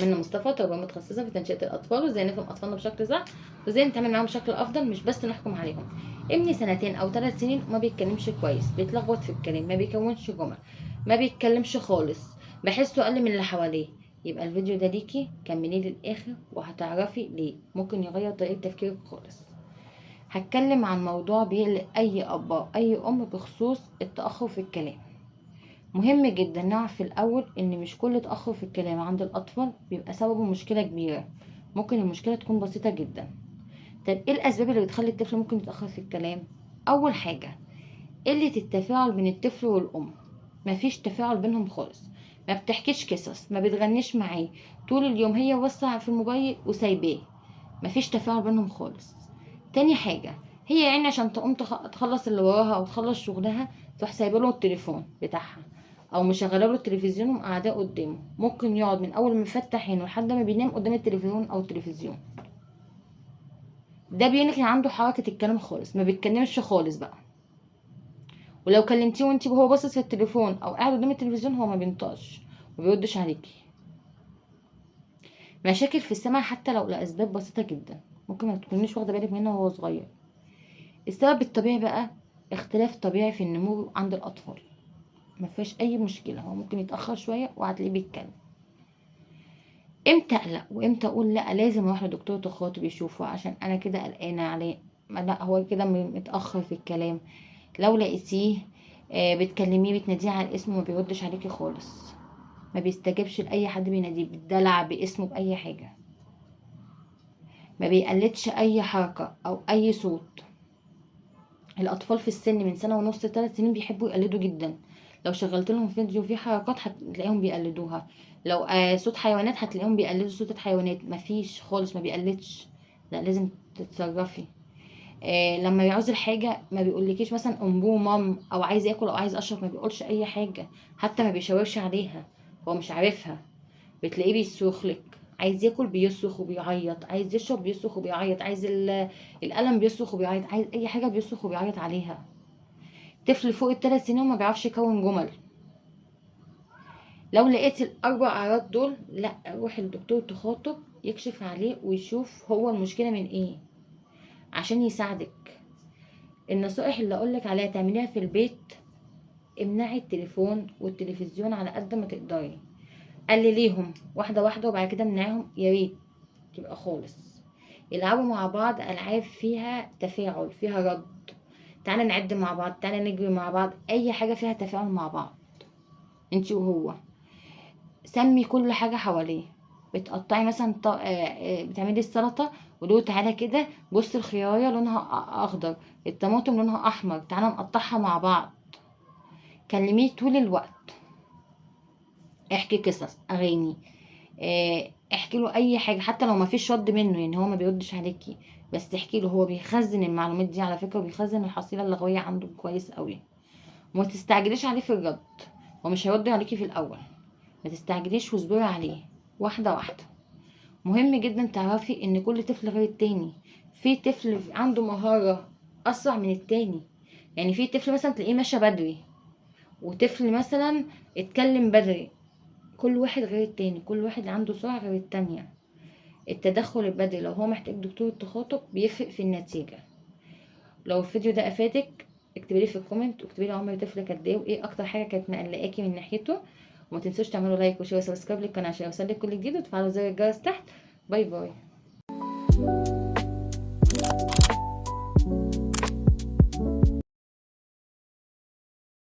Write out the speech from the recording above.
منى مصطفى، طبيبة متخصصة في تنشئة الأطفال وازاي نفهم أطفالنا بشكل صح وازاي نتعامل معاهم بشكل أفضل، مش بس نحكم عليهم. ابني 2 أو 3 سنين ما بيتكلمش كويس، بيتلخبط في الكلام، ما بيكونش جمل، ما بيتكلمش خالص، بحسه أقل من اللي حواليه. يبقى الفيديو ده ليكي، كمليه للآخر وهتعرفي ليه ممكن يغير طريقة تفكيرك خالص. هتكلم عن موضوع بيقلق أي أب أو أي أم بخصوص التأخر في الكلام. مهم جدا نعرف في الأول إن مش كل تأخر في الكلام عند الأطفال بيبقى سببه مشكلة كبيرة، ممكن المشكلة تكون بسيطة جدا. طب إيه الأسباب اللي بتخلي الطفل ممكن يتأخر في الكلام؟ أول حاجة قلة التفاعل بين الطفل والأم، مفيش تفاعل بينهم خالص، ما بتحكيش قصص، ما بتغنيش معاه، طول اليوم هي وسع في الموبايل وسايباه، مفيش تفاعل بينهم خالص. تاني حاجة، هي يعني عشان تقوم تخلص اللي وراها أو تخلص شغلها تروح سايبه له التليفون بتاعها او مشغله له التلفزيون ومقعداه قدامه، ممكن يقعد من اول ما يفتح عينه لحد ما بينام قدام التلفزيون او التلفزيون. ده بينقل عنده حركه الكلام خالص، ما بيتكلمش خالص بقى. ولو كلمتيه وانتي وهو باصص في التليفون او قاعد قدام التلفزيون هو ما بينطقش وما بيردش عليكي. مشاكل في السمع حتى لو لاسباب بسيطه جدا ممكن ما تكونيش واخده بالك منها وهو صغير. السبب الطبيعي بقى اختلاف طبيعي في النمو عند الاطفال، ما فيهاش اي مشكله، هو ممكن يتاخر شويه وهتلاقيه بيتكلم. امتى اقلق وامتى اقول لا لازم اروح لدكتور تخاطب يشوفه عشان انا كده قلقانه عليه؟ ما لا هو كده متاخر في الكلام. لو لقيتيه بتكلميه بتناديه على الاسم وما بيردش عليكي خالص، ما بيستجابش لاي حد بيناديه بالدلع باسمه باي حاجه، ما بيقلدش اي حركه او اي صوت. الاطفال في السن من 1.5 ل3 سنين بيحبوا يقلدوا جدا، لو شغلت لهم فيديو فيه حركات هتلاقيهم بيقلدوها، لو صوت حيوانات هتلاقيهم بيقلدوا صوت الحيوانات، مفيش خالص ما بيقلدش. لا لازم تتصرفي. لما يعوز الحاجه ما بيقولكيش مثلا امبو مام او عايز ياكل او عايز اشرب، ما بيقولش اي حاجه، حتى ما بيشاورش عليها، هو مش عارفها. بتلاقيه بيصرخ لك، عايز ياكل بيصرخ وبيعيط، عايز يشرب بيصرخ وبيعيط، عايز القلم بيصرخ وبيعيط، عايز اي حاجه بيصرخ وبيعيط عليها. طفل فوق ال3 سنين ما بيعرفش يكون جمل. لو لقيت الاربع اعراض دول لا روح الدكتور تخاطب يكشف عليه ويشوف هو المشكله من ايه عشان يساعدك. النصائح اللي اقولك عليها تعمليها في البيت: امنعي التليفون والتلفزيون على قد ما تقدري، قلليهم واحده واحده وبعد كده امنعيهم، يا ريت تبقى خالص. يلعبوا مع بعض العاب فيها تفاعل فيها رد، تعالى نعد مع بعض، تعالى نجري مع بعض، اي حاجه فيها تفاعل مع بعض انتي وهو. سمي كل حاجه حواليه، بتقطعي مثلا بتعملي السلطه ولو تعالى كده بص الخياريه لونها اخضر، الطماطم لونها احمر، تعالى نقطعها مع بعض. كلميه طول الوقت، احكي قصص اغاني، احكي له اي حاجه حتى لو ما فيش رد منه، يعني هو ما بيردش عليكي بس احكي له، هو بيخزن المعلومات دي على فكره وبيخزن الحصيله اللغويه عنده كويس قوي. وما تستعجليش عليه في الرد، هو مش هيرد عليكي في الاول، ما تستعجليش واصبري عليه واحده واحده. مهم جدا تعرفي ان كل طفل غير التاني، في طفل عنده مهاره اسرع من التاني، يعني في طفل مثلا تلاقيه ماشي بدري وطفل مثلا اتكلم بدري، كل واحد غير التاني، كل واحد عنده سرعة غير التانية. التدخل البدري لو هو محتاج دكتور تخاطب بيفرق في النتيجة. لو الفيديو ده افادك اكتبي لي في الكومنت واكتبي لي عمر طفلك قد ايه وايه اكتر حاجة كانت مقلقاكي من ناحيته. وما تنسوش تعملوا لايك وشير وسبسكرايب للقناة عشان يوصلك كل جديد وتفعلوا زر الجرس تحت. باي باي.